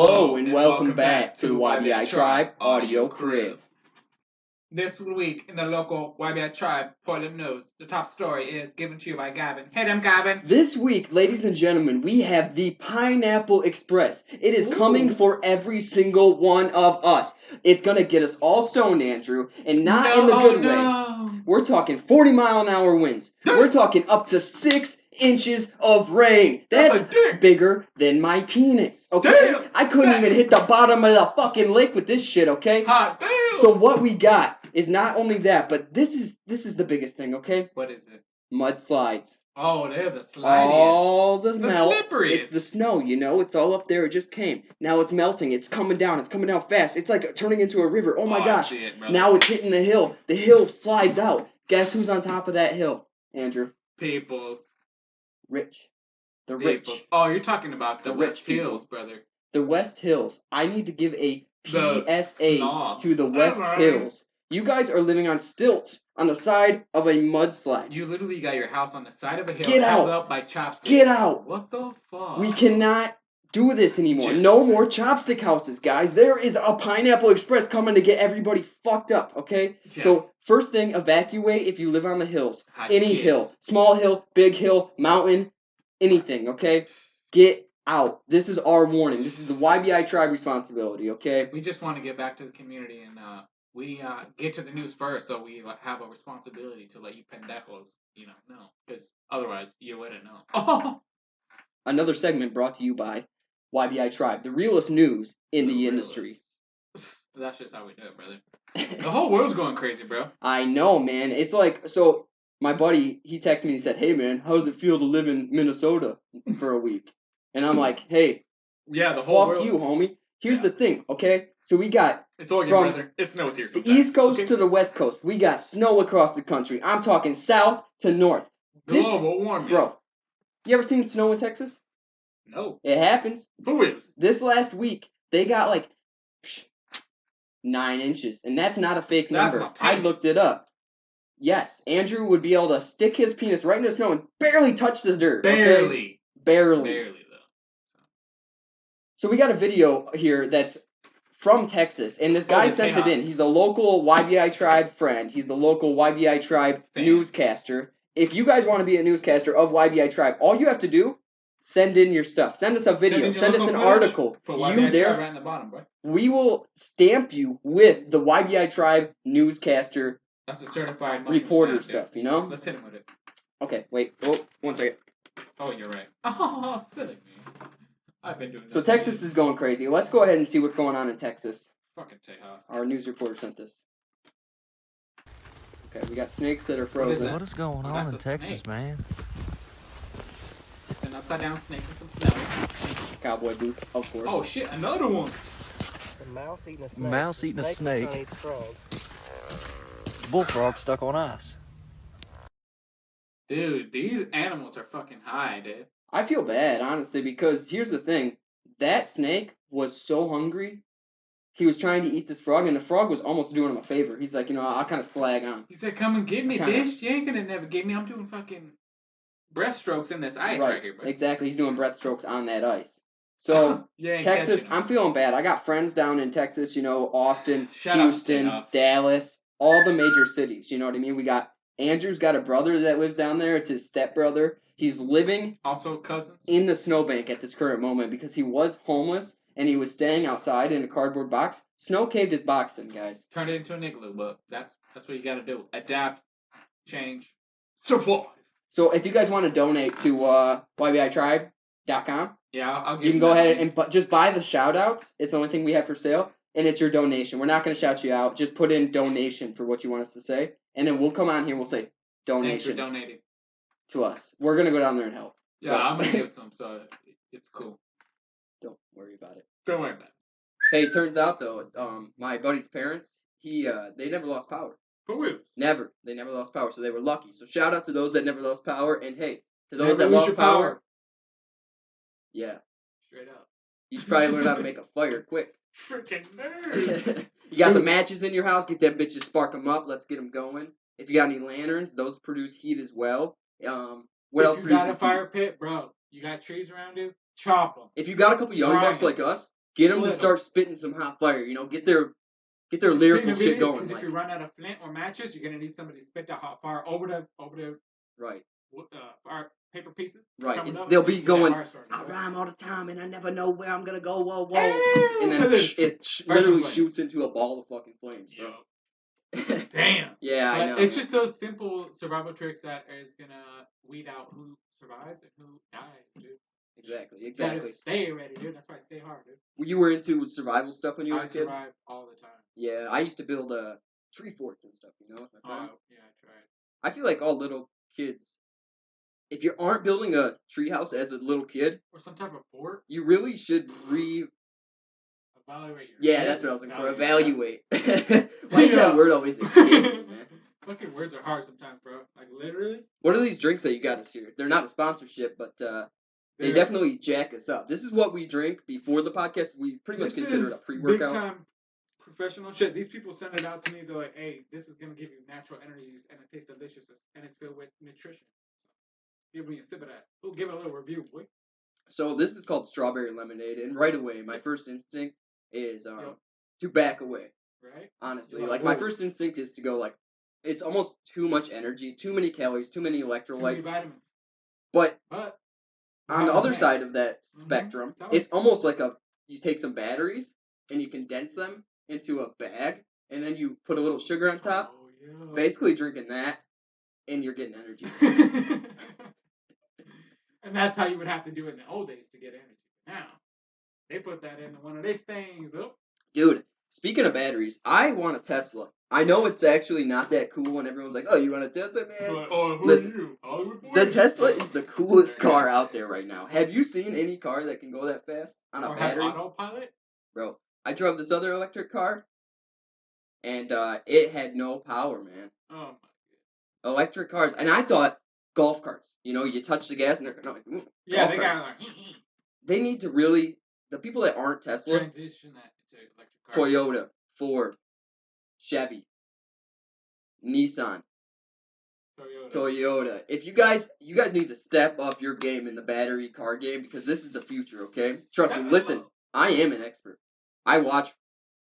Hello and welcome back to YBI Tribe Audio Crib. This week in the local YBI Tribe Portland News, the top story is given to you by Gavin. Hit him, Gavin! This week, ladies and gentlemen, we have the Pineapple Express. It is coming for every single one of us. It's gonna get us all stoned, Andrew, and not in the good way. We're talking 40-mile-an-hour winds. We're talking up to 6 inches of rain. That's bigger than my penis, okay? Damn. I couldn't even hit the bottom of the fucking lake with this shit, okay? Hot damn! So what we got is not only that, but this is the biggest thing, okay? What is it? Mudslides. Oh, they're the slidiest. All the melt. Slipperiest. It's the snow, you know? It's all up there. It just came. Now it's melting. It's coming down. It's coming down fast. It's like turning into a river. Oh my gosh. I see it, now it's hitting the hill. The hill slides out. Guess who's on top of that hill, Andrew? Peoples. Rich. The Peoples. rich. Oh, you're talking about the West Hills, brother. The West Hills. I need to give a PSA to the West Hills. You guys are living on stilts on the side of a mudslide. You literally got your house on the side of a hill. Get out. Held up by chopsticks. Get out. What the fuck? We cannot do this anymore. No more chopstick houses, guys. There is a Pineapple Express coming to get everybody fucked up, okay? Yeah. So, first thing, evacuate if you live on the hills. Any kids. hill. Small hill, big hill, mountain, anything, okay? Get out. This is our warning. This is the YBI Tribe responsibility, okay? We just want to get back to the community and we get to the news first, so we have a responsibility to let you pendejos, know, because otherwise you wouldn't know. Oh! Another segment brought to you by YBI Tribe, the realest news in the industry. That's just how we do it, brother. The whole world's going crazy, bro. I know, man. It's like, so my buddy, he texted me and he said, "Hey, man, how does it feel to live in Minnesota for a week?" And I'm like, "Hey, yeah, the whole world. Fuck you, homie. Here's the thing, okay? So we got it's Oregon, from brother. It snows here sometimes. The East Coast to the West Coast. We got snow across the country. I'm talking south to north. Global warming. Bro, you ever seen snow in Texas? No. It happens. Who is? This last week, they got like 9 inches. And that's not a fake number. I looked it up. Yes, Andrew would be able to stick his penis right in the snow and barely touch the dirt. Barely. Okay? Barely. Barely, though. So we got a video here that's from Texas, and this guy sent it in. He's a local YBI Tribe friend. He's the local YBI Tribe newscaster. If you guys want to be a newscaster of YBI Tribe, all you have to do, send in your stuff. Send us a video. Send us an article. Put YBI Tribe right in the bottom, bro. We will stamp you with the YBI Tribe newscaster. That's a certified reporter stamp, stuff, you know? Let's hit him with it. Okay, wait. Oh, 1 second. Oh, you're right. Oh, silly me. I've been doing this. So Texas is going crazy. Let's go ahead and see what's going on in Texas. Fucking Tejas. Our news reporter sent this. Okay, we got snakes that are frozen. What is going on in Texas, man? It's an upside down snake with some snow. Cowboy boot, of course. Oh shit, another one. A mouse eating a snake. Mouse eating a snake. Eat frog. Bullfrog stuck on ice. Dude, these animals are fucking high, dude. I feel bad, honestly, because here's the thing. That snake was so hungry, he was trying to eat this frog, and the frog was almost doing him a favor. He's like, I'll kind of slag on. He said, come and get me, bitch. You ain't gonna never get me. I'm doing fucking breaststrokes in this ice right here, bro. Exactly. He's doing breaststrokes on that ice. So, Texas, I'm feeling bad. I got friends down in Texas, Austin, Houston, Dallas, all the major cities. You know what I mean? Andrew's got a brother that lives down there. It's his stepbrother. He's living also cousins in the snowbank at this current moment because he was homeless and he was staying outside in a cardboard box. Snow caved his box in, guys. Turned it into an igloo, but that's what you got to do. Adapt, change, survive. So if you guys want to donate to YBITribe.com, yeah, I'll give you can go ahead and just buy the shout outs. It's the only thing we have for sale, and it's your donation. We're not going to shout you out. Just put in donation for what you want us to say, and then we'll come on here. We'll say donation. Thanks for donating to us. We're going to go down there and help. Yeah, I'm going to give it to them, so it's cool. Don't worry about it. Don't worry about it. Hey, it turns out, though, my buddy's parents, they never lost power. For real? Never. They never lost power, so they were lucky. So shout out to those that never lost power, and hey, to those that lost power. Yeah. Straight up. You should probably learn how to make a fire quick. Freaking nerd. You got some matches in your house, get them bitches, spark them up, let's get them going. If you got any lanterns, those produce heat as well. What else produces heat? If you got a fire pit, bro, you got trees around you, chop them. If you got a couple young bucks like us, Get them to Split 'em. start spitting some hot fire. You know, get their Speaking lyrical of shit it, going. because Like, if you run out of flint or matches, you're gonna need somebody to spit the hot fire over the right. Fire paper pieces. Right. Coming And up, they'll be going, fire starting, I right? rhyme all the time and I never know where I'm gonna go, whoa, whoa. Hey! And then it literally shoots into a ball of fucking flames, bro. Damn. Yeah, but I know. It's just those simple survival tricks that is gonna weed out who survives and who dies, dude. Exactly. Gotta stay ready, dude. That's why I stay hard, dude. You were into survival stuff when you were a kid? I survive all the time. Yeah, I used to build tree forts and stuff, you know, with my friends. Yeah, I tried. I feel like all little kids, if you aren't building a treehouse as a little kid, or some type of fort, you really should evaluate your Yeah, shit. that's what I was looking for. Evaluate. Why is Yeah. that word always escaping me, man? Fucking words are hard sometimes, bro. Like literally. What are these drinks that you got us here? They're not a sponsorship, but they definitely jack us up. This is what we drink before the podcast. We pretty much consider it a pre-workout. Big time professional shit. These people send it out to me. They're like, "Hey, this is gonna give you natural energies, and it tastes delicious, and it's filled with nutrition." So, give me a sip of that. Oh, give it a little review, boy. So this is called strawberry lemonade, and right away, my first instinct is to back away. Right. Honestly, like my first instinct is to go like, it's almost too much energy, too many calories, too many electrolytes, too many vitamins. But on the other side of that spectrum, it's almost like you take some batteries and you condense them into a bag, and then you put a little sugar on top. Oh, yeah. Basically, drinking that, and you're getting energy. And that's how you would have to do it in the old days to get energy. Now, they put that into one of these things, though. Dude, speaking of batteries, I want a Tesla. I know it's actually not that cool, and everyone's like, "Oh, you want a Tesla, man?" Like, oh, listen, the Tesla is the coolest car out there right now. Have you seen any car that can go that fast on a battery? Have autopilot? Bro, I drove this other electric car, and it had no power, man. Oh my god. Electric cars, and I thought golf carts. You know, you touch the gas, and they're like, yeah, they got like. They need to really. The people that aren't Tesla, transition that to electric cars. Toyota, Ford, Chevy, Nissan, Toyota. If you guys need to step up your game in the battery car game, because this is the future, okay? Trust me, listen, I am an expert. I watch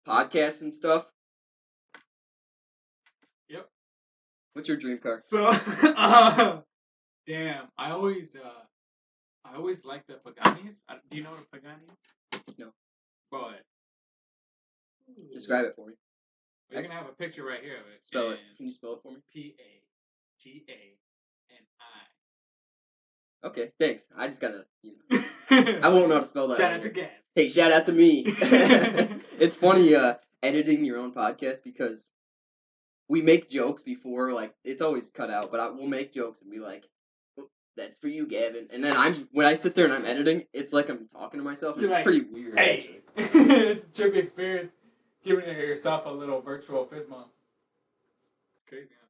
podcasts and stuff. Yep. What's your dream car? So, damn, I always like the Paganis. Do you know what a Pagani is? No. But describe it for me. You're gonna have a picture right here of it. Spell it. Can you spell it for me? Pagani. Okay, thanks. I just gotta, I won't know how to spell that. Shout out to Gav. Hey, shout out to me. It's funny editing your own podcast because we make jokes before, like it's always cut out, but we'll make jokes and be like, oh, "That's for you, Gavin." And then when I sit there and I'm editing, it's like I'm talking to myself. It's pretty weird. Hey, it's a trippy experience. Giving yourself a little virtual fist bump. It's crazy, huh?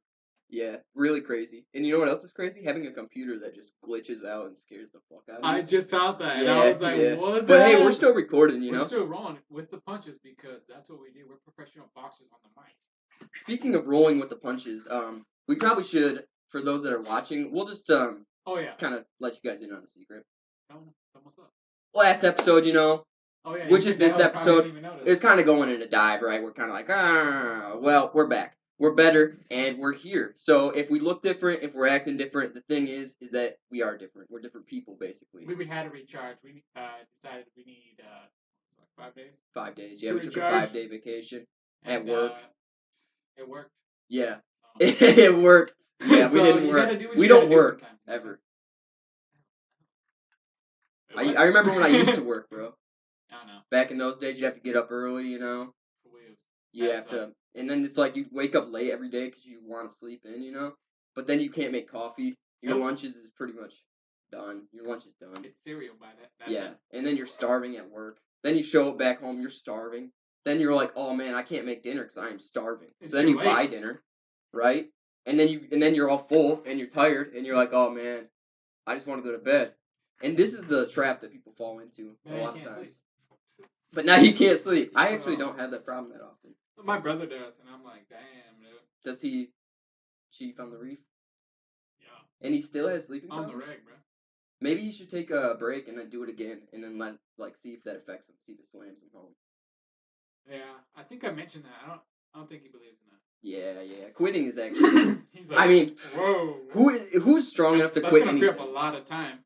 Yeah, really crazy. And you know what else is crazy? Having a computer that just glitches out and scares the fuck out of you. I just thought that, and I was like, "What's that?" But hey, we're still recording, you know? We're still rolling with the punches because that's what we do. We're professional boxers on the mic. Speaking of rolling with the punches, we probably should, for those that are watching, we'll just kind of let you guys in on a secret. Tell them what's up. Last episode, which is this episode, it's kind of going in a dive, right? We're kind of like, well, we're back. We're better, and we're here. So if we look different, if we're acting different, the thing is that we are different. We're different people, basically. We had to recharge. We decided we need 5 days. 5 days, yeah. We took a 5-day vacation at work. It worked. Yeah, it worked. Yeah, we didn't work. We don't work ever. I remember when I used to work, bro. I don't know. Back in those days, you have to get up early, You have to, and then it's like you wake up late every day because you want to sleep in, But then you can't make coffee. Your lunches is pretty much done. Your lunch is done. It's cereal by that Yeah, time. and then you're starving at work. Then you show up back home, you're starving. Then you're like, oh man, I can't make dinner because I am starving. So then you buy dinner, right? And then you're all full and you're tired and you're like, oh man, I just want to go to bed. And this is the trap that people fall into a lot of times. Sleep. But now you can't sleep. I actually don't have that problem that often. My brother does, and I'm like, damn, dude. Does he chief on the reef? Yeah. And he still has sleeping on problems? the reg, bro. Maybe he should take a break and then do it again, and then see if that affects him. See if it slams him home. Yeah, I think I mentioned that. I don't think he believes in that. Yeah. Quitting is actually. He's like, I mean, whoa. Who's strong enough to quit That's gonna anything? free up a lot of time.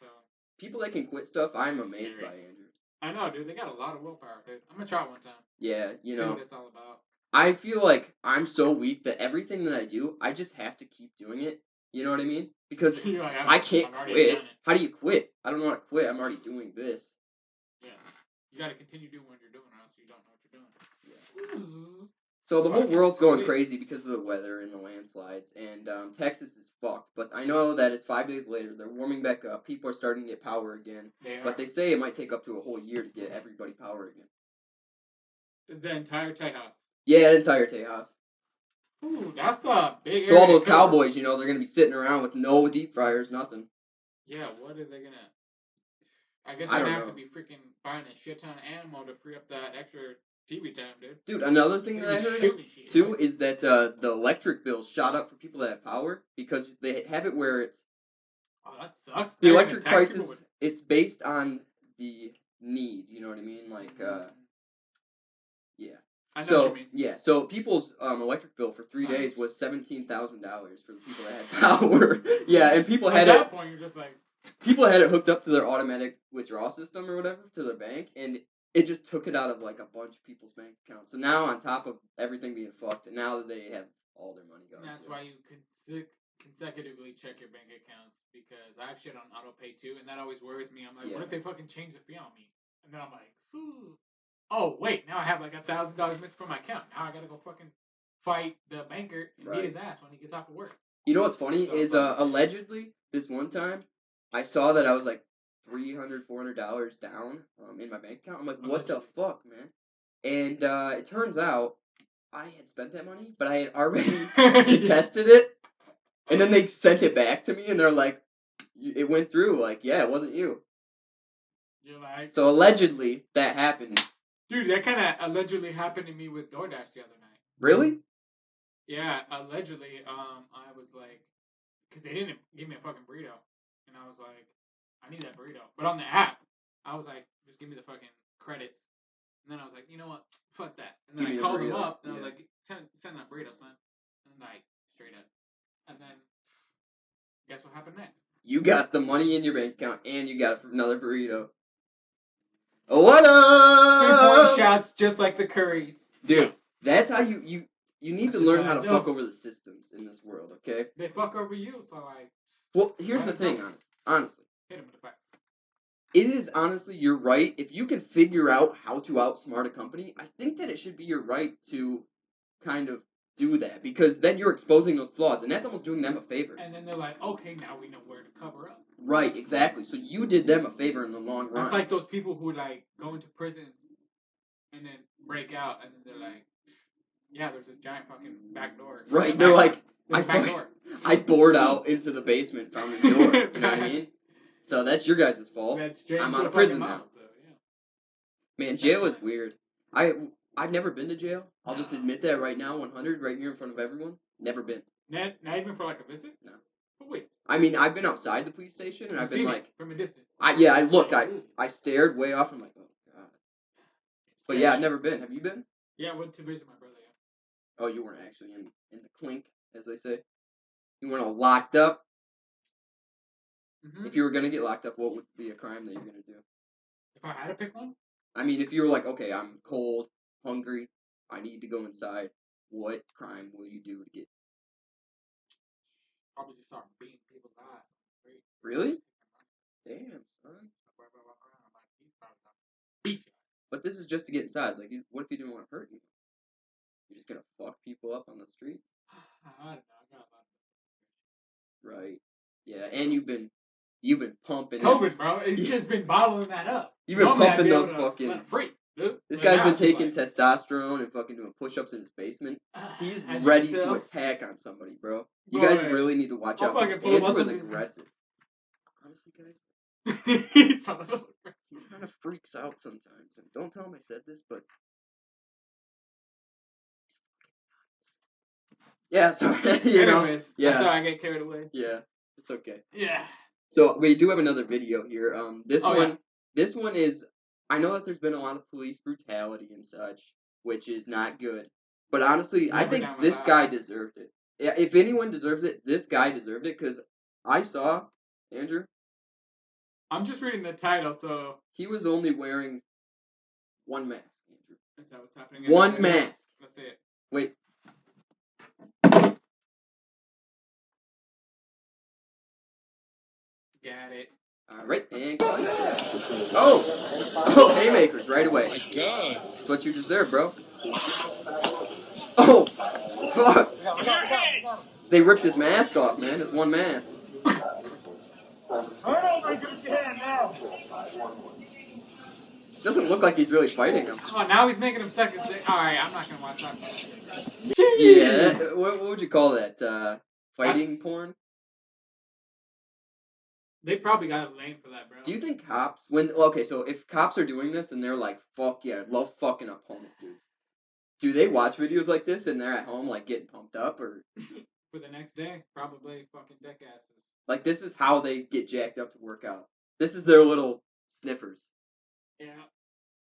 So people that can quit stuff, I'm amazed by, Andrew. I know, dude. They got a lot of willpower, dude. I'm gonna try it one time. Yeah, See what it's all about. I feel like I'm so weak that everything that I do, I just have to keep doing it. You know what I mean? Because I can't quit. How do you quit? I don't know how to quit. I'm already doing this. Yeah. You gotta continue doing what you're doing, or else you don't know what you're doing. Yeah. So the whole world's going crazy because of the weather and the landslides, and Texas is fucked. But I know that it's 5 days later. They're warming back up. People are starting to get power again. But they say it might take up to a whole year to get everybody power again. The entire Tejas. Yeah, the entire Tejas. Ooh, that's a big. So all those cowboys, they're gonna be sitting around with no deep fryers, nothing. Yeah, what are they gonna? I guess they're gonna have to be freaking buying a shit ton of ammo to free up that extra TV time, dude. Dude, another thing that I heard too is that the electric bills shot up for people that have power because they have it where it's. Oh, that sucks. The electric prices, it's based on the need. You know what I mean? Yeah. I know what you mean. Yeah, so people's electric bill for 3 days was $17,000 for the people that had power. Yeah, and people had at that point, you're just like. People had it hooked up to their automatic withdrawal system or whatever, to their bank, and it just took it out of like a bunch of people's bank accounts. So now, on top of everything being fucked, now that they have all their money gone. That's why you consecutively check your bank accounts, because I have shit on auto pay too, and that always worries me. I'm like, what if they fucking change the fee on me? And then I'm like, ooh. Oh wait, now I have like $1,000 missing from my account. Now I gotta go fucking fight the banker and beat his ass when he gets off of work. You know what's funny is allegedly this one time I saw that I was like $300, $400 down in my bank account. I'm like, what the fuck, man? And it turns out I had spent that money, but I had already contested it, and then they sent it back to me, and they're like, it went through. Like, yeah, it wasn't you. You're like. So allegedly that happened. Dude, that kind of allegedly happened to me with DoorDash the other night. Really? Yeah, allegedly. I was like, because they didn't give me a fucking burrito, and I was like, I need that burrito. But on the app, I was like, just give me the fucking credits. And then I was like, you know what? Fuck that. And then I called them up, and I was like, send that burrito, son. And like, straight up. And then, guess what happened next? You got the money in your bank account, and you got another burrito. What up? 3-point shots, just like the Currys. Dude, that's how you need to learn how to fuck over the systems in this world, okay? They fuck over you, so like. Well, here's the thing, honestly. Hit him with the facts. It is honestly your right. If you can figure out how to outsmart a company, I think that it should be your right to kind of do that, because then you're exposing those flaws, and that's almost doing them a favor. And then they're like, okay, now we know where to cover up. Right, exactly. So you did them a favor in the long run. It's like those people who like go into prisons and then break out, and then they're like, yeah, there's a giant fucking back door. Right, they're like, I bored out into the basement, found this door. You know what I mean? So that's your guys' fault. I'm out of prison now. So, yeah. Man, jail is weird. I've never been to jail. I'll just admit that right now, 100, right here in front of everyone. Never been. Not even for like a visit? No. But wait. I mean, I've been outside the police station, and I've been like from a distance. I looked. I stared way off. I'm like, oh god. But yeah, I've never been. Have you been? Yeah, I went to visit my brother. Yeah. Oh, you weren't actually in the clink, as they say. You weren't all locked up. Mm-hmm. If you were gonna get locked up, what would be a crime that you're gonna do? If I had to pick one? I mean, if you were like, okay, I'm cold, hungry, I need to go inside. What crime will you do to get? Probably just start beating people's ass. Really? Damn, son. But this is just to get inside. Like, what if you didn't want to hurt you? You're just gonna fuck people up on the streets? I don't know. I got a lot of. Right. Yeah, and you've been pumping. COVID, bro. He's just been bottling that up. You've been pumping those fucking. Dude. This guy's been taking testosterone and fucking doing push-ups in his basement. He's ready to attack on somebody, bro. You guys really need to watch out. Andrew is aggressive. Honestly, guys, he kind of freaks out sometimes. And don't tell him I said this, but yeah, sorry. Anyways, that's how I get carried away. Yeah, it's okay. Yeah. So we do have another video here. This Oh, one, yeah. this one is. I know that there's been a lot of police brutality and such, which is not good. But honestly, I Never think down with this that. guy deserved it. Yeah, if anyone deserves it, this guy deserved it because I saw Andrew. I'm just reading the title, so He was only wearing one mask, Andrew. is that what's happening? in this One video? mask. Let's see it. Wait. Got it. All right, and oh, haymakers right away. My God. That's what you deserve, bro. Oh, fuck. They ripped his mask off, man. His one mask. Turn over and give us your hand now. Doesn't look like he's really fighting him. Oh, now he's making him suck his dick. Alright, I'm not gonna watch that. Yeah, what would you call that? Fighting That's- porn? They probably got a lane for that, bro. Do you think cops, so if cops are doing this and they're like, fuck yeah, I love fucking up homeless dudes, do they watch videos like this and they're at home like getting pumped up, or For the next day, probably fucking dick asses. like this is how they get jacked up to work out? This is their little sniffers. Yeah.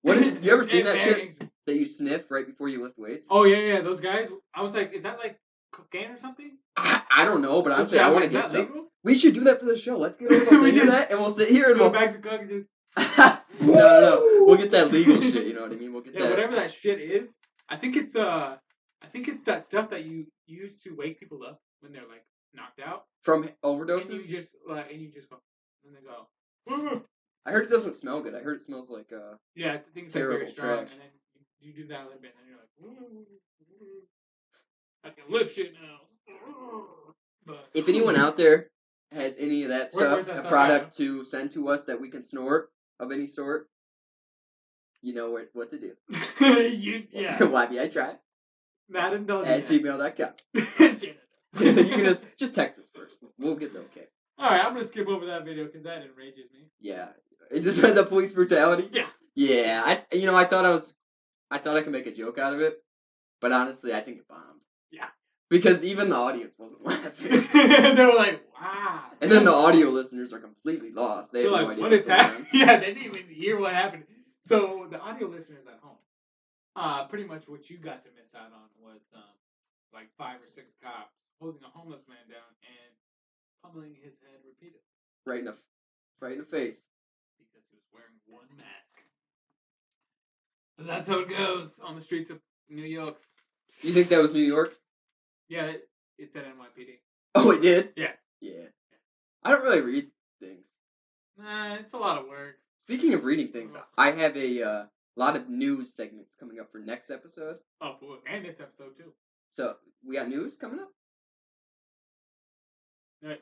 You ever seen It that varies. shit that you sniff right before you lift weights? Oh yeah, those guys. I was like, is that like cocaine or something? I don't know, but honestly, Yeah, I want to is get that some. legal? We should do that for the show. Let's get a little We thing of just that, and we'll sit here and Go we'll. back to cook and just. No. We'll get that legal shit. You know what I mean? We'll get Yeah, that. whatever that shit is. I think it's that stuff that you use to wake people up when they're like knocked out. From And overdoses. you just go, and they go. "Woo." I heard it doesn't smell good. I heard it smells like Yeah, I think it's like terrible very strong, trash. and then you do that a little bit, and then you're like, "Woo, woo, I can lift shit now." But If anyone out there has any of that Where's stuff, that a stuff product at? to send to us that we can snort of any sort, you know what to do. yeah, YBI Tribe not at indulgent. gmail.com. Shit. You can just text us first. We'll get the okay. All right, I'm gonna skip over that video because that enrages me. Yeah. Is it the police brutality? Yeah. Yeah. I thought I could make a joke out of it, but honestly, I think it bombed. Yeah. Because even the audience wasn't laughing. They were like, wow. And then the audio listeners are completely lost. They They're have no like, idea what what's is going that? on. Yeah, they didn't even hear what happened. So the audio listeners at home, pretty much what you got to miss out on was like 5 or 6 cops holding a homeless man down and pummeling his head repeatedly. Right in the face. Because he was wearing one mask. But that's how it goes on the streets of New York. You think that was New York? Yeah, it said NYPD. Oh, it did? Yeah. Yeah. I don't really read things. Nah, it's a lot of work. Speaking of reading things, I have a lot of news segments coming up for next episode. Oh, and this episode too. So, we got news coming up?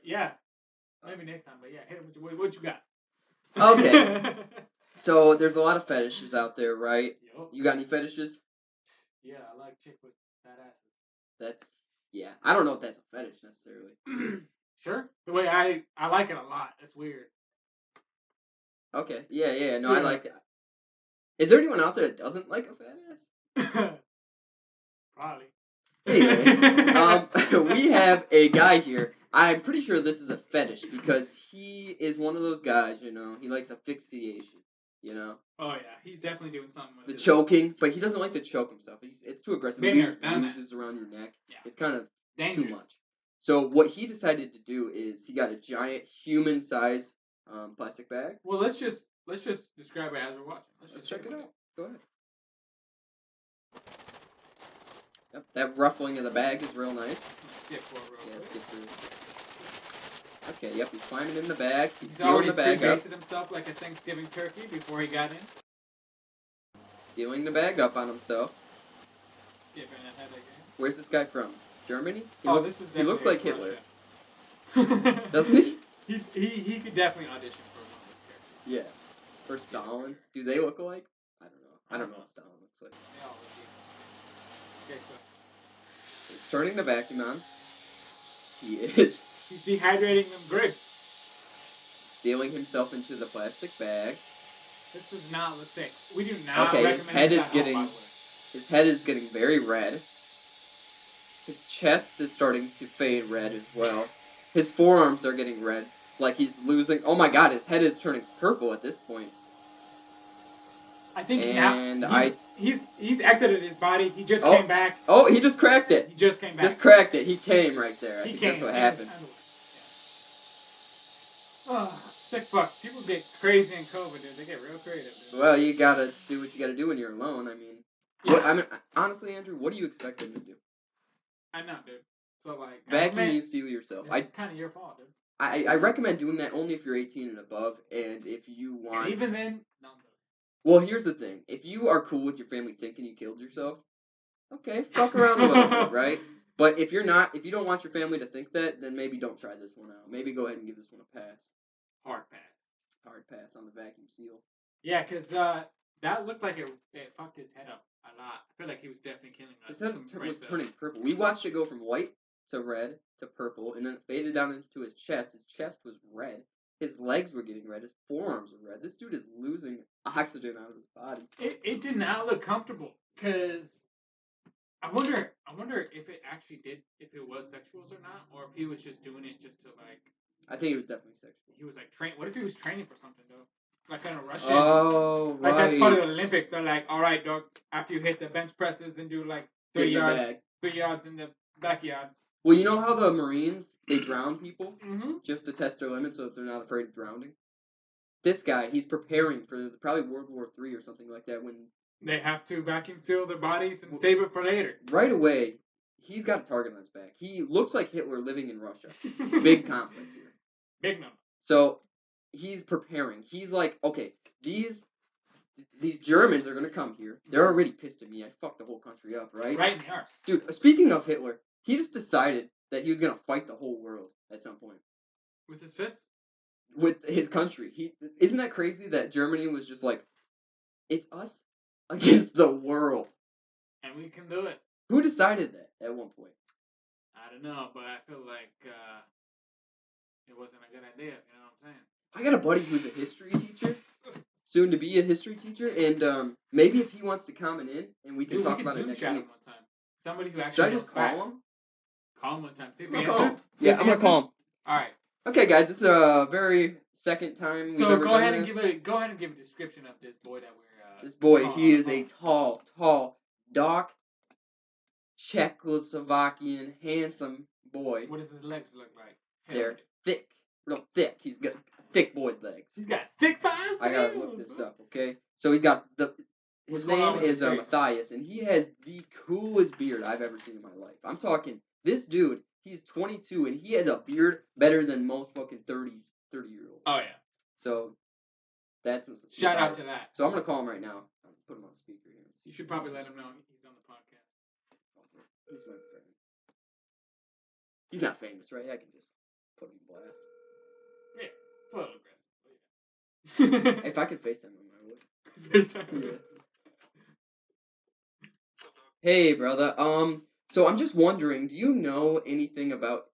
Yeah. Maybe next time, but yeah, hit him with what you got. Okay. So, there's a lot of fetishes out there, right? Yup. You got any fetishes? Yeah, I like chick with fat asses. Yeah. I don't know if that's a fetish necessarily. Sure. The way I like it a lot. That's weird. Okay. Yeah. No, I like that. Is there anyone out there that doesn't like a fat ass? Probably. Anyways, we have a guy here. I'm pretty sure this is a fetish because he is one of those guys, he likes asphyxiation, Oh yeah, he's definitely doing something with the his- choking, but he doesn't like to choke himself. It's too aggressive. He Been leaves there, done that. bruises around your neck. Yeah. It's kind of Dangerous. too much. So what he decided to do is he got a giant human-sized plastic bag. Well, let's just describe it as we're watching. Let's check it out. Go ahead. Yep, that ruffling of the bag is real nice. Skip forward real quick. Skip through. Okay, yep, he's climbing in the bag. He's He's sealing already the bag up. pre-basted himself like a Thanksgiving turkey before he got in. Sealing the bag up on himself. Skipping ahead again. Where's this guy from? Germany? He He looks like Hitler. Russia. Doesn't he? He could definitely audition for one of those characters. Yeah. For Stalin? Do they look alike? I don't know what Stalin looks like. They all look okay, so He's turning the vacuum on. He is. he's dehydrating them grapes. Sealing himself into the plastic bag. This does not look safe. We do not Okay, recommend his head this is at home, by getting- the way. His head is getting very red. His chest is starting to fade red as well. His forearms are getting red. like he's losing. Oh my God, his head is turning purple at this point. I think and he's exited his body. He just came back. Oh, he just cracked it. He just came back. Just cracked it. He came right there. I think came. that's what happened. Oh, sick fuck. People get crazy in COVID, dude. They get real creative, dude. Well, you gotta do what you gotta do when you're alone. I mean, honestly, Andrew, what do you expect them to do? I know, dude. So like, vacuum you seal yourself. It's kind of your fault, dude. I recommend doing that only if you're 18 and above, and if you want. And even then, no. Well, here's the thing: if you are cool with your family thinking you killed yourself, okay, fuck around a little bit, right? But if you're not, if you don't want your family to think that, then maybe don't try this one out. Maybe go ahead and give this one a pass. Hard pass. Hard pass on the vacuum seal. Yeah, because that looked like it fucked his head up a lot. I feel like he was definitely killing us. His head was turning purple. We watched it go from white to red to purple, and then it faded down into his chest. His chest was red. His legs were getting red. His forearms were red. This dude is losing oxygen out of his body. It did not look comfortable, because I wonder if it actually did, if it was sexuals or not, or if he was just doing it just to like. I think it was definitely sexual. He was like What if he was training for something though? Like kind of Russian. Oh, right. Like that's part of the Olympics. They're like, all right, dog. After you hit the bench presses and do like 3 yards in the backyards. Well, you know how the Marines, they drown people mm-hmm. just to test their limits so that they're not afraid of drowning? This guy, he's preparing for probably World War III or something like that when... They have to vacuum seal their bodies and save it for later. Right away, he's got a target on his back. He looks like Hitler living in Russia. Big conflict here. Big number. So, he's preparing. He's like, okay, these Germans are going to come here. They're already pissed at me. I fucked the whole country up, right? Right in the arse. Dude, speaking of Hitler... He just decided that he was going to fight the whole world at some point. With his fists? With his country. Isn't that crazy that Germany was just like, it's us against the world. And we can do it. Who decided that at one point? I don't know, but I feel like it wasn't a good idea, you know what I'm saying? I got a buddy who's a history teacher, soon to be a history teacher, and maybe if he wants to comment in and we can talk about it next week. One time. Somebody who actually knows facts. Call him? Call him one time. See if he answers. Yeah, I'm gonna call him. All right. Okay, guys, this is a very second time. So go ahead and give a description of this boy that we're. This boy, he is a tall, dark, Czechoslovakian, handsome boy. What does his legs look like? They're thick, real thick. He's got thick boy legs. He's got thick thighs. I gotta look this up, okay? So he's got his name is Matthias, and he has the coolest beard I've ever seen in my life. I'm talking. This dude, he's 22, and he has a beard better than most fucking 30-year-olds. Oh, yeah. So, that's what's... Shout out to that. So, I'm going to call him right now. I'm put him on speaker here. You should probably let him know he's on the podcast. He's my friend. He's not famous, right? I can just put him in blast. Yeah, it's a little aggressive. If I could FaceTime him, I would. FaceTime him? Yeah. Hey, brother. So I'm just wondering, do you know anything about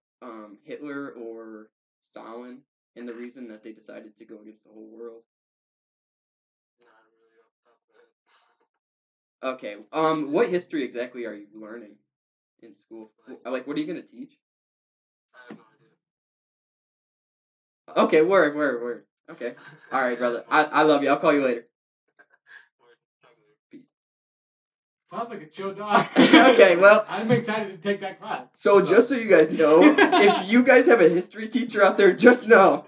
Hitler or Stalin and the reason that they decided to go against the whole world? Not really off the top of my head. Okay. What history exactly are you learning in school? Like, what are you gonna teach? I have no idea. Okay, word. Okay. All right, brother. I love you. I'll call you later. Sounds like a chill dog. Okay, well... I'm excited to take that class. So, just so you guys know, if you guys have a history teacher out there, just know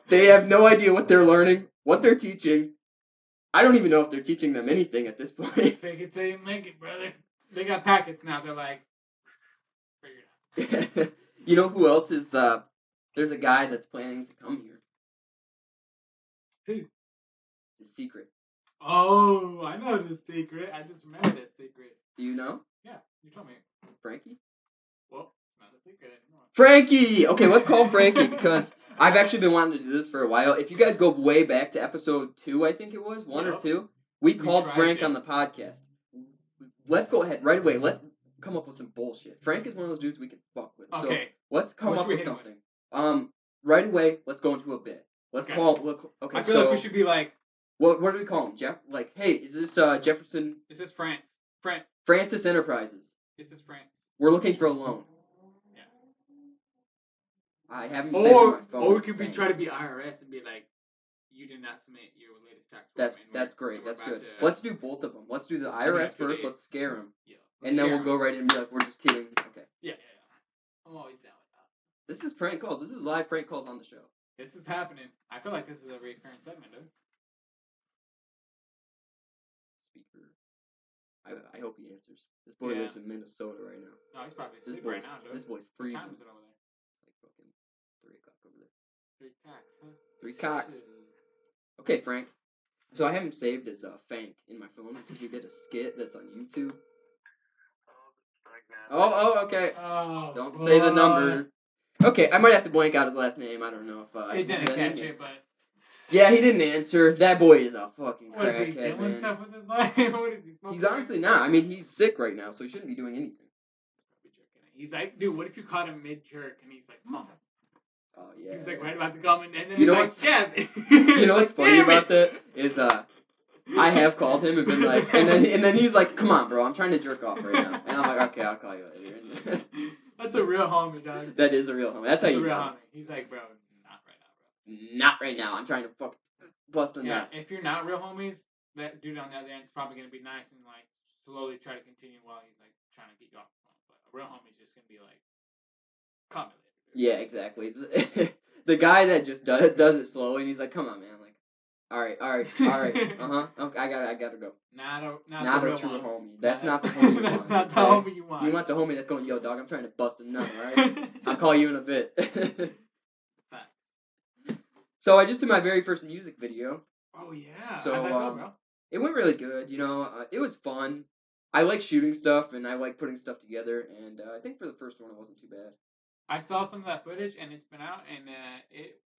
they have no idea what they're learning, what they're teaching. I don't even know if they're teaching them anything at this point. Fake it till you make it, brother. They got packets now. They're like, figure it out. You know who else is... there's a guy that's planning to come here. Who? It's a secret. Oh, I know the secret. I just remember that secret. Do you know? Yeah, you told me. Frankie? Well, it's not a secret anymore. Frankie! Okay, let's call Frankie because I've actually been wanting to do this for a while. If you guys go way back to episode 2, I think it was, 1 or 2, we called Frank on the podcast. Let's go ahead right away. Let's come up with some bullshit. Frank is one of those dudes we can fuck with. Okay. So let's come up with something. Right away, let's go into a bit. Let's call... Okay, I feel like we should be like... What do we call him? Jeff? Like, hey, is this Jefferson? Is this France? Francis Enterprises. Is this France? We're looking for a loan. Yeah. I haven't saved on my phone. Or we could try to be IRS and be like, you did not submit your latest tax form. That's great. That's good. Let's do both of them. Let's do the IRS first. Let's scare them. Yeah. And then we'll go right in and be like, we're just kidding. Okay. Yeah. I'm always down with that. This is prank calls. This is live prank calls on the show. This is happening. I feel like this is a recurring segment, dude. Speaker. I hope he answers. This boy lives in Minnesota right now. No, he's probably asleep right now, dude. This boy's freezing. What time is it over there? It's like fucking 3 o'clock over there. 3 cocks, huh? 3 cocks. Okay, Frank. So I have him saved as Fank in my phone because we did a skit that's on YouTube. Oh, okay. Oh, don't say the number. Okay, I might have to blank out his last name. I don't know if he didn't catch it, but yeah, he didn't answer. That boy is a fucking what is he crackhead, doing man. stuff with his life? What is he? He's honestly not. I mean, he's sick right now, so he shouldn't be doing anything. He's like, dude, what if you caught him mid jerk and he's like, mother. Oh yeah. He's like right about to come and then you he's like, Gavin. You know what's funny about that is I have called him and been like, and then he's like, come on, bro, I'm trying to jerk off right now, and I'm like, okay, I'll call you later. That's a real homie, dog. That is a real homie. That's how you a real know. homie. He's like, bro, not right now, bro. Not right now. I'm trying to fuck bust a nut. If you're not real homies, that dude on the other end is probably gonna be nice and like slowly try to continue while he's like trying to get you off the phone. But a real homie's just gonna be like, call me later. Dude. Yeah, exactly. The guy that just does it slowly and he's like, come on, man, like. All right. Okay, I gotta go. Not a true homie. That's not the homie you want. That's not the homie you want. You want the homie that's going, yo, dog, I'm trying to bust a nut, alright? I'll call you in a bit. Facts. So I just did my very first music video. Oh yeah. So how'd that go, bro? It went really good. You know, it was fun. I like shooting stuff and I like putting stuff together. And I think for the first one, it wasn't too bad. I saw some of that footage and it's been out and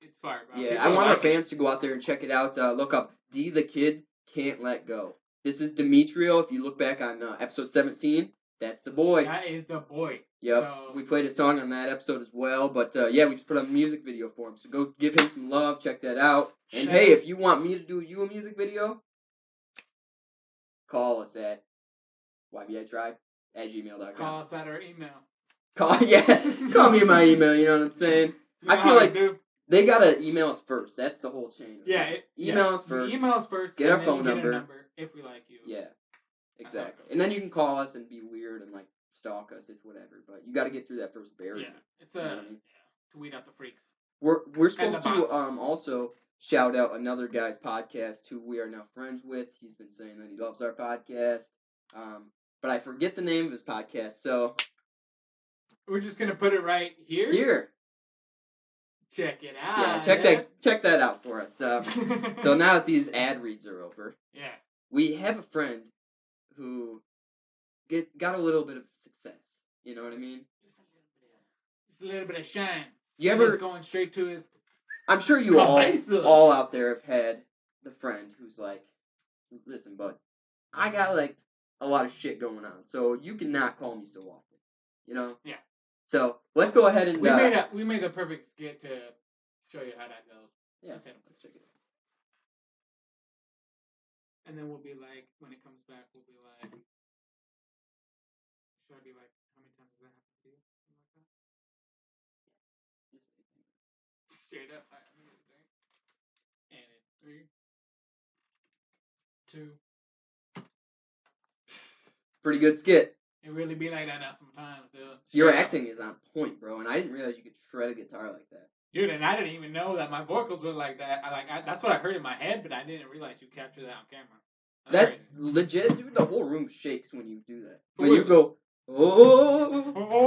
it's fire, bro. Yeah, I want our fans to go out there and check it out. Look up D the Kid Can't Let Go. This is Demetrio. If you look back on episode 17, that's the boy. That is the boy. Yep, so... we played a song on that episode as well. But yeah, we just put a music video for him. So go give him some love. Check that out. And hey, if you want me to do you a music video, call us at YBITribe at gmail.com. Call us at our email. Call me my email. You know what I'm saying? You know I feel like they gotta email us first. That's the whole chain. Email us first. Email us first. Get our phone number. number If we like you. Yeah, exactly. And then you can call us and be weird and like stalk us. It's whatever. But you got to get through that first barrier. Yeah, it's to weed out the freaks. We're supposed to also shout out another guy's podcast who we are now friends with. He's been saying that he loves our podcast. But I forget the name of his podcast, so we're just gonna put it right here. Here. Check it out. Yeah, check that out for us. So now that these ad reads are over, we have a friend who got a little bit of success. You know what I mean? Just a little bit of shine. You ever just going straight to his? I'm sure you all out there have had the friend who's like, listen, bud, I got like a lot of shit going on, so you cannot call me so often. You know? Yeah. So let's go ahead and we made the perfect skit to show you how that goes. Yeah, let's check it out. And then we'll be like, when it comes back, we'll be like, should I be like, how many times does that happen to you? Something like that. Straight up. All right, I'm gonna get a drink. And in 3, 2. Pretty good skit. It really be like that sometimes, dude. Your acting is on point, bro, and I didn't realize you could shred a guitar like that. Dude, and I didn't even know that my vocals were like that. That's what I heard in my head, but I didn't realize you captured that on camera. That's crazy. Legit, dude. The whole room shakes when you do that. When you go, oh,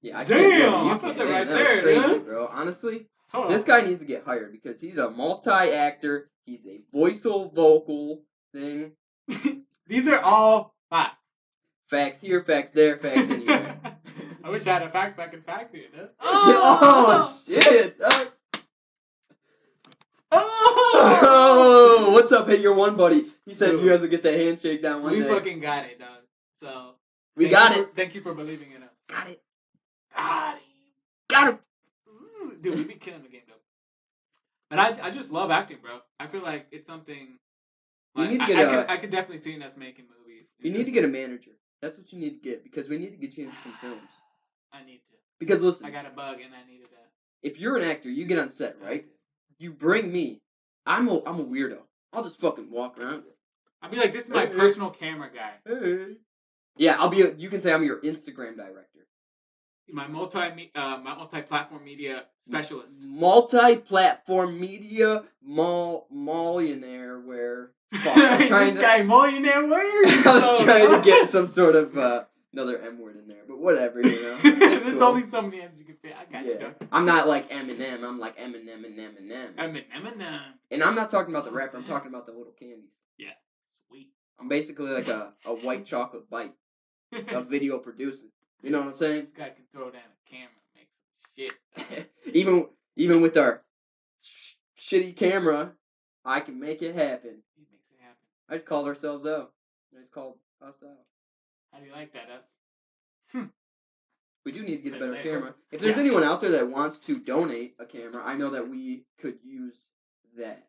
yeah, I damn, I put that right there, crazy, dude. Bro. Honestly, this guy needs to get hired because he's a multi-actor. He's a vocal thing. These are all facts. Facts here, facts there, facts in here. I wish I had a fax so I could fax you, dude. Oh shit! Oh, what's up? Hey, you're one buddy. He said you guys will get that handshake down one day. We fucking got it, dog. So we got it. Thank you for believing in us. Got it. Got him. Dude, we be killing the game, though. But I just love acting, bro. I feel like it's something. Like, you need to get I could definitely see us making movies. You need to get a manager. That's what you need to get because we need to get you into some films. I need to. Because listen, I got a bug and I needed that. if you're an actor, you get on set, right? You bring me. I'm a weirdo. I'll just fucking walk around. I'll be like, this is my personal camera guy. Hey. Yeah, you can say I'm your Instagram director. My multi-platform media specialist. Multi-platform media millionaire where fuck, I was trying this guy millionaire where? I was trying to get some sort of another M word in there, but whatever, you know. There's cool. only so many M's you can fit. I got you, dog. I'm not like Eminem. I'm like Eminem. And I'm not talking about the rapper. I'm talking about the little candies. Yeah, sweet. I'm basically like a white chocolate bite of video producing. You know what I'm saying? This guy can throw down a camera and make some shit. even with our shitty camera, I can make it happen. He makes it happen. I just called ourselves out. I just called us out. How do you like that, us? We do need to get a better camera. If there's anyone out there that wants to donate a camera, I know that we could use that.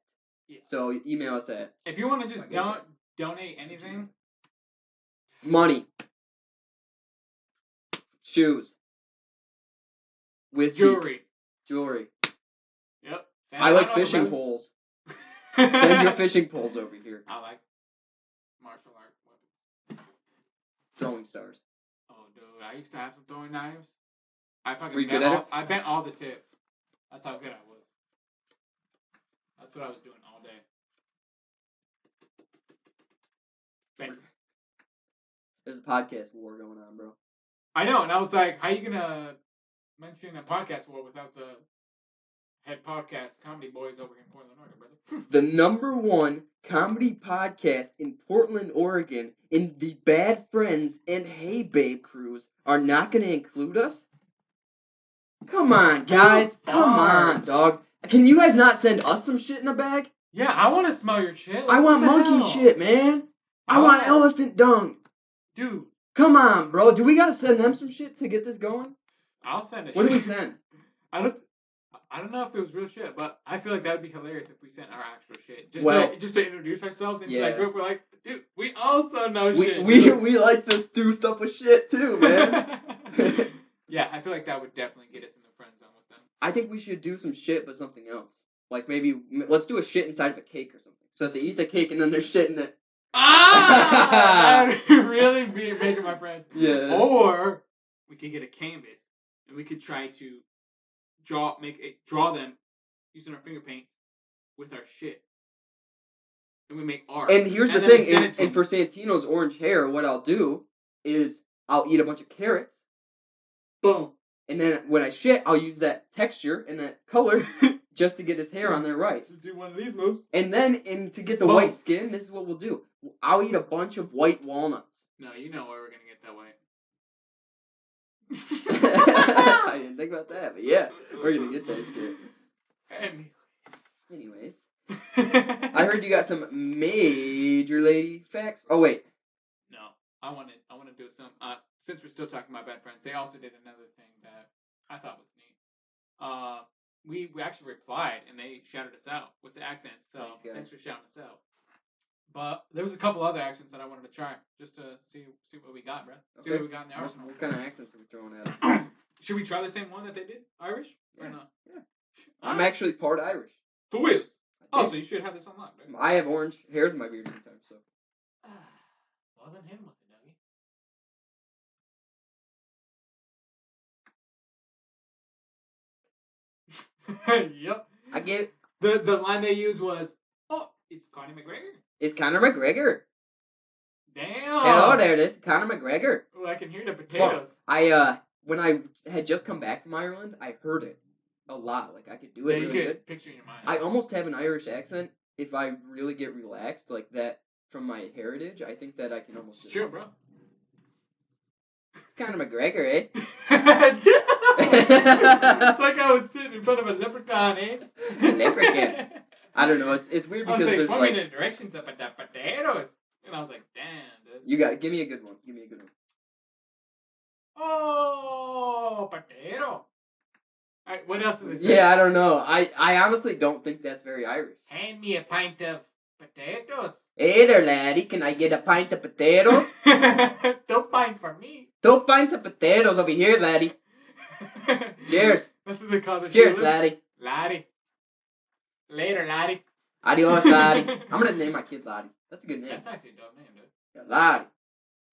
Yeah. So email us at. If you want to just donate anything. Money. Shoes. Whiskey. Jewelry. Yep. I like fishing poles. Send your fishing poles over here. I like martial art weapons. Throwing stars. Oh, dude, I used to have some throwing knives. Were you good at it? I bent all the tips. That's how good I was. That's what I was doing all day. Bent. There's a podcast war going on, bro. I know, and I was like, how you gonna mention a podcast war without the head podcast comedy boys over here in Portland, Oregon, brother? The #1 comedy podcast in Portland, Oregon, in the Bad Friends and Hey Babe crews are not going to include us? Come on, guys. Come on, dog. Can you guys not send us some shit in a bag? Yeah, I want to smell your shit. I want monkey shit, man. I want elephant dung. Dude. Come on, bro. Do we got to send them some shit to get this going? I'll send What do we send? I don't know if it was real shit, but I feel like that would be hilarious if we sent our actual shit. Just to introduce ourselves into that group. We're like, dude, we also know shit. We like to do stuff with shit too, man. Yeah, I feel like that would definitely get us in the friend zone with them. I think we should do some shit, but something else. Like maybe let's do a shit inside of a cake or something. So they eat the cake and then there's shit in it. That would really be making my friends. Yeah. Or we could get a canvas and we could try to draw them using our finger paints with our shit. And we make art. And here's the thing, and for Santino's orange hair, what I'll do is I'll eat a bunch of carrots. Boom. And then when I shit, I'll use that texture and that color just to get his hair on there right. Just do one of these moves. And then to get the white skin, this is what we'll do. I'll eat a bunch of white walnuts. No, you know where we're going to get that white. I didn't think about that, but yeah, we're going to get that shit. Anyways. I heard you got some major lady facts. Oh, wait. No, I want to do some. Since we're still talking about bad friends, they also did another thing that I thought was neat. We actually replied and they shouted us out with the accents. So thanks for shouting us out. But there was a couple other accents that I wanted to try just to see what we got, bro. See what we got in the arsenal. What kind of accents are we throwing at? Should we try the same one that they did? Irish? Yeah. Or not? Yeah. I'm actually part Irish. For wheels. Oh, so you should have this unlocked, right? I have orange hairs in my beard sometimes, so. Well, then hit him with it, Dougie. Yep. I get the line they used was, "Oh, it's Conor McGregor." It's Conor McGregor. Damn. Hello there, this is Conor McGregor. Oh, I can hear the potatoes. Well, when I had just come back from Ireland, I heard it a lot. Like I could do it really good. Picture in your mind. I almost have an Irish accent if I really get relaxed like that from my heritage. I think that I can almost. It's true, bro. It's Conor McGregor, eh? It's like I was sitting in front of a leprechaun, eh? Leprechaun. I don't know. It's weird because there's point me in the directions of the potatoes, and I was like, damn, dude. Give me a good one. Oh, potato. Alright, what else did they say? Yeah, I don't know. I honestly don't think that's very Irish. Hand me a pint of potatoes. Hey there, laddie. Can I get a pint of potatoes? 2 pints for me. 2 pints of potatoes over here, laddie. Cheers. That's what they call the Cheers, shoeless. laddie. Laddie. Later, laddie. Adios, laddie. I'm gonna name my kid Laddie. That's a good name. That's actually a dope name, dude. Yeah, Laddie.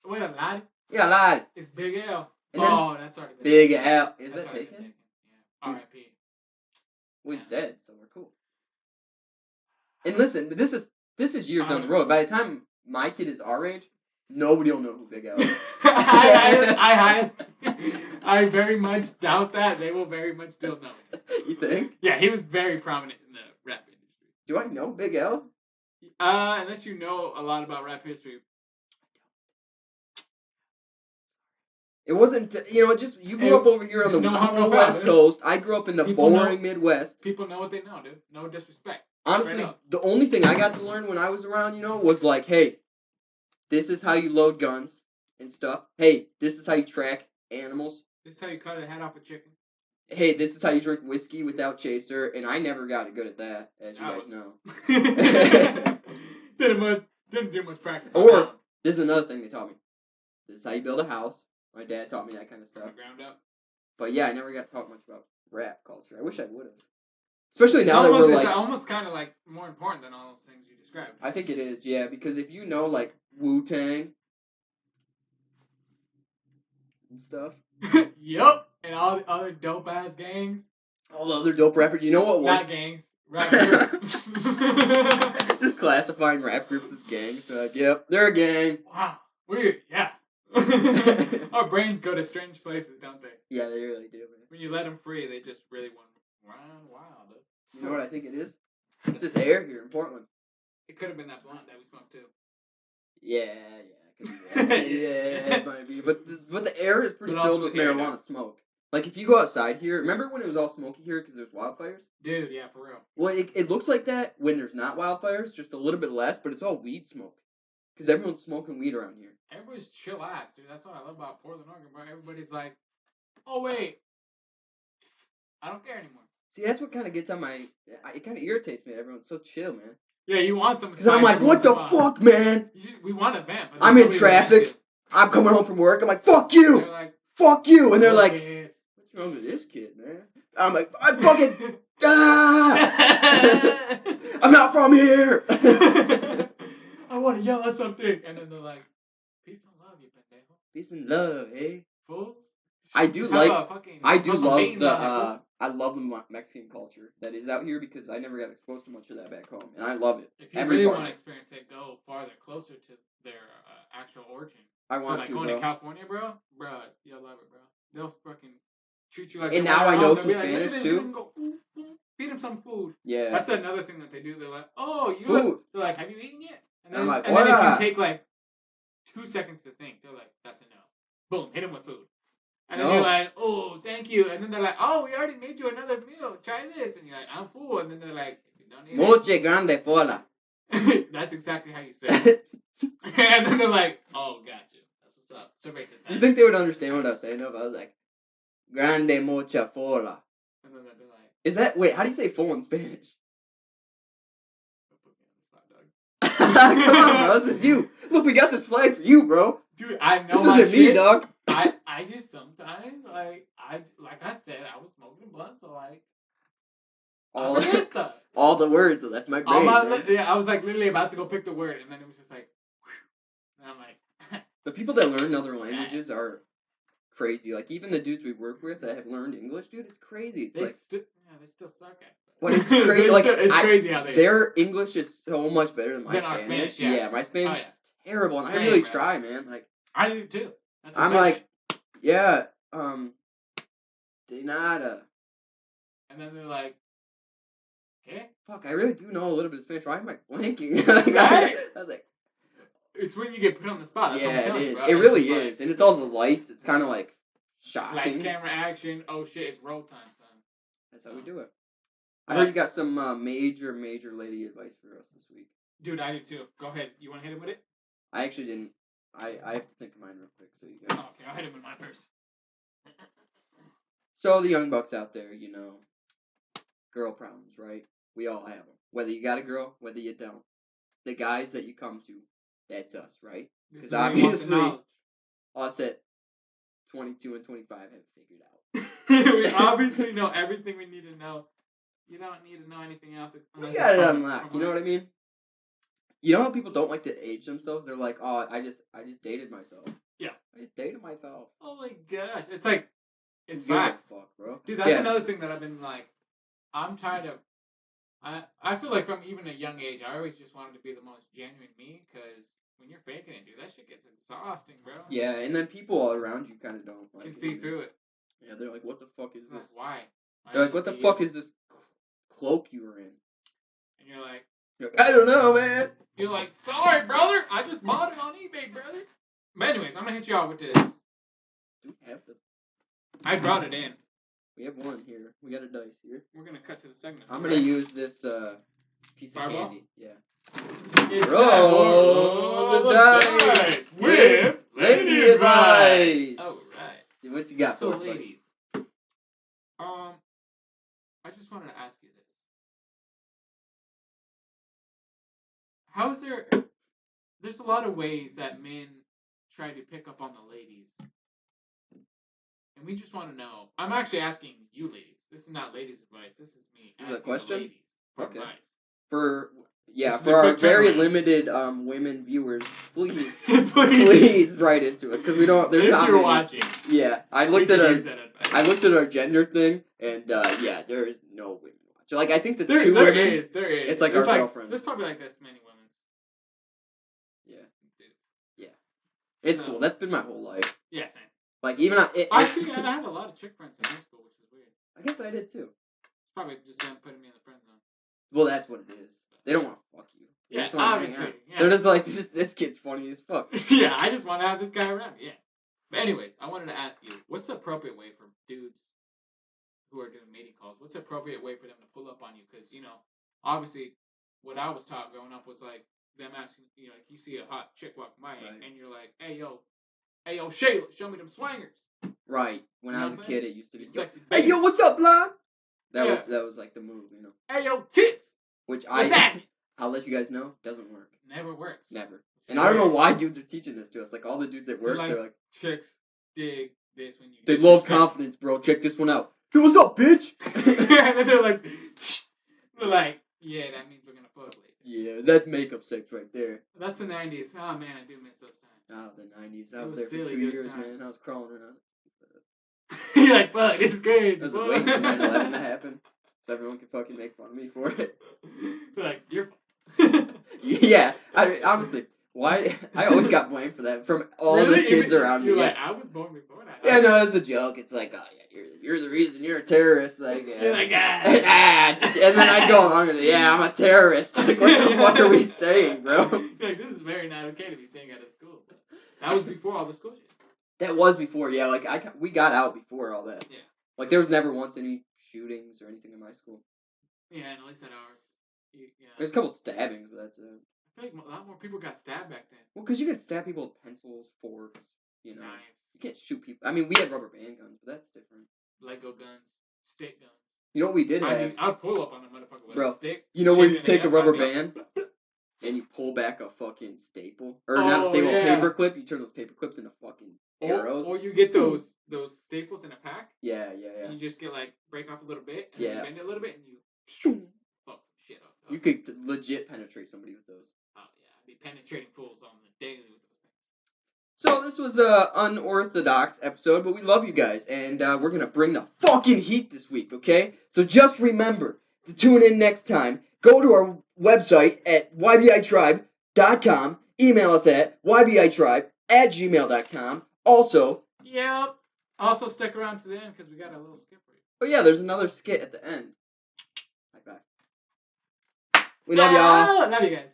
Wait, a laddie? Yeah, Laddie. It's Big L. And then that's already been Big taken. L. Is That's that already taken? been Yeah. R.I.P. Well, he's dead, so we're cool. And listen, this is years down the road. By the time my kid is our age, nobody will know who Big L is. I very much doubt that. They will very much still know. You think? Yeah, he was very prominent in the rap industry. Do I know Big L? Unless you know a lot about rap history. It wasn't, just you grew up over here on the cool West Coast. I grew up in the boring Midwest. People know what they know, dude. No disrespect. Honestly, the only thing I got to learn when I was around, was like, hey, this is how you load guns and stuff. Hey, this is how you track animals. This is how you cut a head off a chicken. Hey, this is how you drink whiskey without chaser, and I never got good at that, as you guys know. Didn't do much practice. Or, this is another thing they taught me. This is how you build a house. My dad taught me that kind of stuff. From the ground up. But yeah, I never got taught much about rap culture. I wish I would have. Especially now that we're like... It's almost kind of like more important than all those things you described. I think it is, yeah, because if you know like Wu-Tang and stuff. Yup. And all the other dope ass gangs. All the other dope rappers. You know what was? Not gangs. Rap groups. Just classifying rap groups as gangs. So like, yep, they're a gang. Wow. Weird. Yeah. Our brains go to strange places, don't they? Yeah, they really do, man. When you let them free, they just really run wild. You know what I think it is? It's this air here in Portland. It could have been that blunt that we smoked too. Yeah, it could be. Yeah, it might be. But the air is pretty filled with marijuana smoke. Like if you go outside here, remember when it was all smoky here because there's wildfires? Dude, yeah, for real. Well, it looks like that when there's not wildfires, just a little bit less, but it's all weed smoke. Because everyone's smoking weed around here. Everybody's chillax, dude. That's what I love about Portland, Oregon, bro. Everybody's like, oh, wait. I don't care anymore. See, that's what kind of gets on my... It kind of irritates me. Everyone's so chill, man. Yeah, you want some... Because I'm like, what the fuck, man? We want a vamp. I'm in traffic. I'm coming home from work. I'm like, fuck you! They're like, fuck you! And they're like, what's wrong with this kid, man? I'm like, I fucking... I'm not from here! I want to yell at something. And then they're like, peace and love, you pendejo. Peace and love, eh? Fools. I love the Mexican culture that is out here because I never got exposed to much of that back home, and I love it. If you really want to experience it, go farther, closer to their actual origin. I want to, going to California, bro, you'll love it, bro. They'll fucking treat you like. And now I know some Spanish too. Go, feed them some food. Yeah. That's another thing that they do. They're like, oh, you food. They're like, have you eaten yet? And then, I'm like, and then if you take like 2 seconds to think, they're like, that's a no. Boom, hit them with food. And then you're like, oh, thank you. And then they're like, oh, we already made you another meal. Try this. And you're like, I'm full. And then they're like, if you don't eat Moche grande fola. That's exactly how you say it. And then they're like, oh, gotcha. That's what's up. Cerveza time. Do you think they would understand what I was saying? No, if I was like, grande mocha fola. And then they'd be like, is that, wait, how do you say full in Spanish? Don't put me on the spot, dog. Come on, bro. This is you. Look, we got this flag for you, bro. Dude, I know this isn't me, dog. I just sometimes, like I said, I was smoking a blunt, so like, all the stuff. All the words left my brain. I was like literally about to go pick the word, and then it was just like, whew, and I'm like. The people that learn other languages are crazy. Like even the dudes we work with that have learned English, dude, it's crazy. It's they still suck at it. But it's crazy. Like it's crazy how they. Their English is so much better than my Spanish. Our Spanish, yeah. My Spanish is terrible, and I really try, man. Like I do too. I'm like, yeah, de nada. And then they're like, okay. Fuck, I really do know a little bit of Spanish. Why am I blanking? Right? I was like, it's when you get put on the spot. That's what I'm telling you, bro. It really is. And it's all the lights. It's kind of like shocking. Lights, camera, action. Oh shit, it's roll time, son. That's how we do it. I heard you got some major lady advice for us this week. Dude, I do too. Go ahead. You want to hit him with it? I actually didn't. I have to think of mine real quick, so you guys. Oh, okay, I'll hit him with mine first. So the young bucks out there, girl problems, right? We all have them. Whether you got a girl, whether you don't. The guys that you come to, that's us, right? Because obviously, us at 22 and 25 have figured out We obviously know everything we need to know. You don't need to know anything else. We got it unlocked. You know what I mean? You know how people don't like to age themselves? They're like, oh, I just dated myself. Yeah. I just dated myself. Oh my gosh. It's like, it's Who gives a facts. fuck, bro? Dude, that's another thing that I've been like, I'm tired of. I feel like from even a young age, I always just wanted to be the most genuine me, because when you're faking it, dude, that shit gets exhausting, bro. Yeah, and then people all around you kind of don't like can see through it. Yeah, they're like, what the fuck is this? Like, why? They're like, what the fuck is this cloak you were in? And you're like, I don't know, man. You're like, sorry, brother. I just bought it on eBay, brother. But anyways, I'm going to hit you out with this. Do we have the... I brought it in. We have one here. We got a dice here. We're going to cut to the segment. I'm going to use this piece of candy. Yeah. It's roll the dice with lady advice. All right. What you got so, for us, ladies, I just wanted to ask you this. How's there's a lot of ways that men try to pick up on the ladies. And we just want to know. I'm actually asking you ladies. This is not ladies' advice. This is me asking a question? the ladies for advice. For This for our very turnaround. limited women viewers, please write into us, because we don't. There's if not you're many. watching. Yeah, I looked at our gender thing, and yeah, there is no women watching. Like I think the two there women. is. It's like our girlfriends. There's probably like this many women. Yeah. Dudes. Yeah. It's cool. That's been my whole life. Yeah, same. Like even Actually, I had a lot of chick friends in high school, which is weird. I guess I did too. It's probably just them putting me in the friend zone. Well, that's what it is. They don't want to fuck you. They Yeah, just wanna hang obviously. out. Yeah. They're just like, this kid's funny as fuck. Yeah, I just want to have this guy around. Yeah. But anyways, I wanted to ask you, what's the appropriate way for dudes who are doing mating calls? What's the appropriate way for them to pull up on you? Because, obviously, what I was taught growing up was like them asking, like you see a hot chick walk by and you're like, hey, yo, Shayla, show me them swangers. Right. When I was a kid, it used to be sexy. Hey, yo, what's up, blonde? That was like the move, Hey, yo, tits. Which what's that? I'll let you guys know, doesn't work. Never works. Never. And I don't know why dudes are teaching this to us. Like all the dudes at work, they're like chicks dig this when you. They love confidence, bro. Check this one out. Hey, what's up, bitch? And then they're like, yeah, that means we're gonna fuck later. Yeah, that's makeup sex right there. That's the 90s. Oh man, I do miss those times. Oh, the 90s. I was there for 2 years, man. I was crawling around. You're like, fuck, this is crazy. I was waiting for 9/11 to happen, so everyone could fucking make fun of me for it. They're like, you're. Yeah, honestly, why? I always got blamed for that from all the kids around me. You're like, I was born before that. Yeah, no, it's a joke. It's like, oh yeah, you're the reason you're a terrorist. Like, you're like, and then I'd go along with it. Yeah, I'm a terrorist. Like, what the fuck are we saying, bro? You're like, this is very not okay to be saying at a school. But that was before all the school shit. That was before, yeah. Like we got out before all that. Yeah. Like there was never once any shootings or anything in my school. Yeah, and at least at ours. Yeah. There's a couple stabbings, but that's it. I feel like a lot more people got stabbed back then. Well, because you can stab people with pencils, forks, Knives. You can't shoot people. I mean, we had rubber band guns, but that's different. Lego guns, stick guns. You know what we did have? I'd pull up on a motherfucker with a stick. You know where you take a rubber band and you pull back a fucking staple, or not a staple, a paper clip. You turn those paper clips into fucking arrows. Or you get those staples in a pack. Yeah. And you just get break off a little bit, and then you bend it a little bit, and you fuck some shit up. You could legit penetrate somebody with those. Oh yeah, I'd be penetrating fools on the daily with those things. So this was a unorthodox episode, but we love you guys, and we're gonna bring the fucking heat this week, okay? So just remember to tune in next time. Go to our website at YBITribe.com. Email us at YBITribe@gmail.com. Also, yep. Also stick around to the end because we got a little skip for you. Oh yeah, there's another skit at the end. Bye. We love y'all. Love you guys.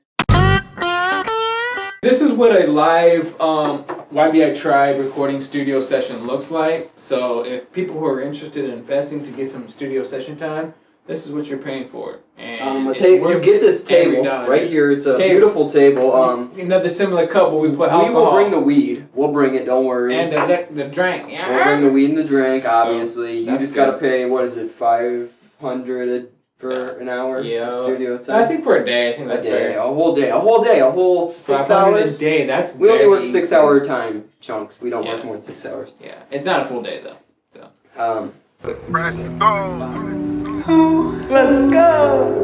This is what a live YBI Tribe recording studio session looks like. So if people who are interested in investing to get some studio session time, this is what you're paying for. And you get this table right here. It's a beautiful table. Another similar cup where we put alcohol. We will bring the weed. We'll bring it. Don't worry. And the drink. Yeah. We'll bring the weed and the drink. Obviously, so you just gotta pay. What is it? $500 for an hour. Yeah. Studio time. I think for a day. I think that's fair. A whole day. A whole 6 hours. A day. That's we only work 6 hour time chunks. We don't work more than 6 hours. Yeah. It's not a full day though. So. Let's go.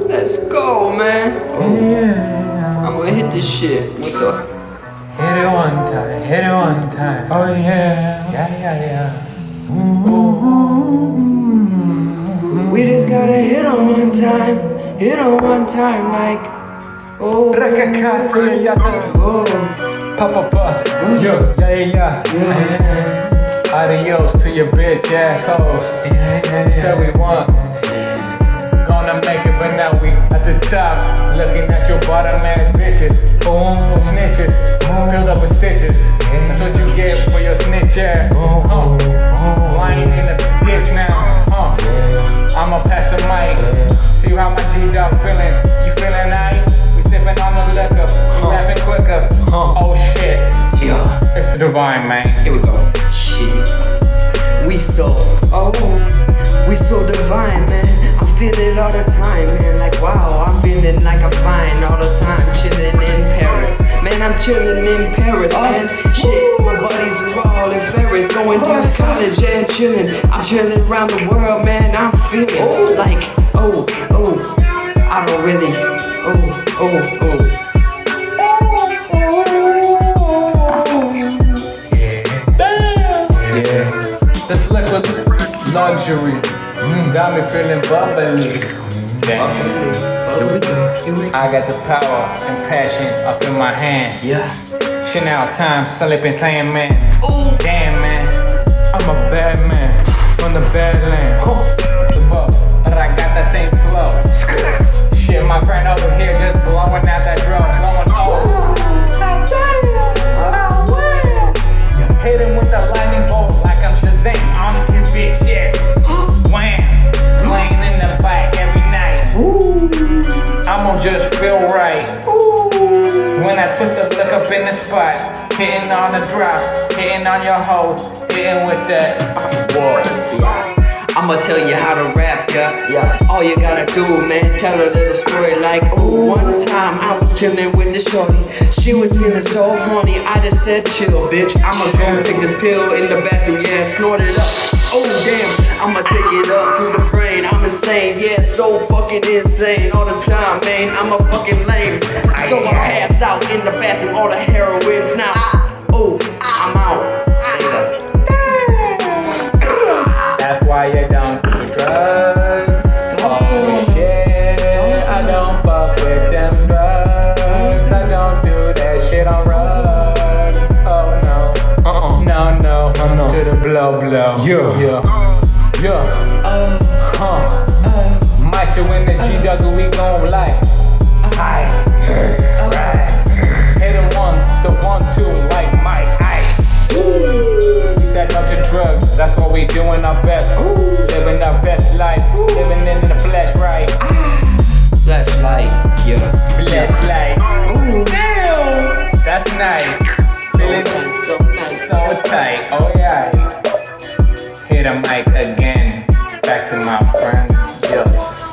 Let's go, man. Yeah. I'm gonna hit this shit with the. Hit it one time, hit it one time. Oh yeah, yeah. We just gotta hit on one time, like, oh, Papa, yo, yeah. Adios to your bitch assholes. Said we want, gonna make it, but now we at the top, looking at your bottom ass bitches. Boom, snitches, filled up with stitches. That's what you get for your snitch ass. Lying in the ditch now. I'ma pass the mic. See how my G-Dog feeling. You feeling nice? We sipping on the liquor. You laughing quicker. Oh shit. Yeah. It's the divine, man. Here we go. Shit. We so divine, man. I feel it all the time, man. Like, wow, I'm feeling like I'm fine all the time. Chilling in Paris. Man, I'm chilling in Paris, man. Shit, my buddies are all in Paris. Going to college and chilling. I'm chilling around the world, man. I'm feeling like, I don't really, Yeah. This liquid luxury got me feeling bubbly. Damn. I got the power and passion up in my hand. yeah. Chanel time, slipping, saying, man. Damn, man. I'm a bad man from the Badlands. But I got that same flow. Shit, my friend over here just blowing out that drum, blowing hit him with the lightning bolt like I'm Shazam. I'm his bitch, yeah. Wham, playing in the back every night. I'ma just feel right. When I put the look up in the spot, hitting on the drop, hitting on your hoes, hitting with that. I'ma tell you how to rap, yeah. All you gotta do, man, tell a little story like, one time I was chilling with the shorty. She was feeling so horny, I just said chill, bitch. I'ma go take this pill in the bathroom, yeah, snort it up. Oh damn, I'ma take it up to the brain. I'm insane, yeah, so fucking insane all the time, man. I'm a fucking lame. So I pass out in the bathroom, all the heroines now. I'm out. That's why you don't do drugs. Oh shit, I don't fuck with them drugs. I don't do that shit on drugs. Oh no, no. To the blow. Yeah. My shit when the G-Dog we gon' like. Right. Hit the 1, 2 like Mike. We said no to drugs, that's what we doing our best. Living our best life, living in the flesh, right? Flashlight, yeah. Flashlight. Damn, that's nice. Feeling so nice. so tight. Oh yeah. Hit a mic again. Back to my friends. Yes.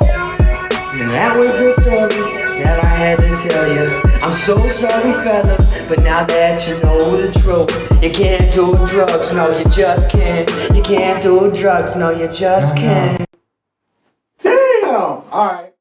And that was the story that I had to tell you. I'm so sorry, fella, but now that you know the truth, you can't do drugs, no, you just can't. You can't do drugs, no, you just can't. Damn! Alright.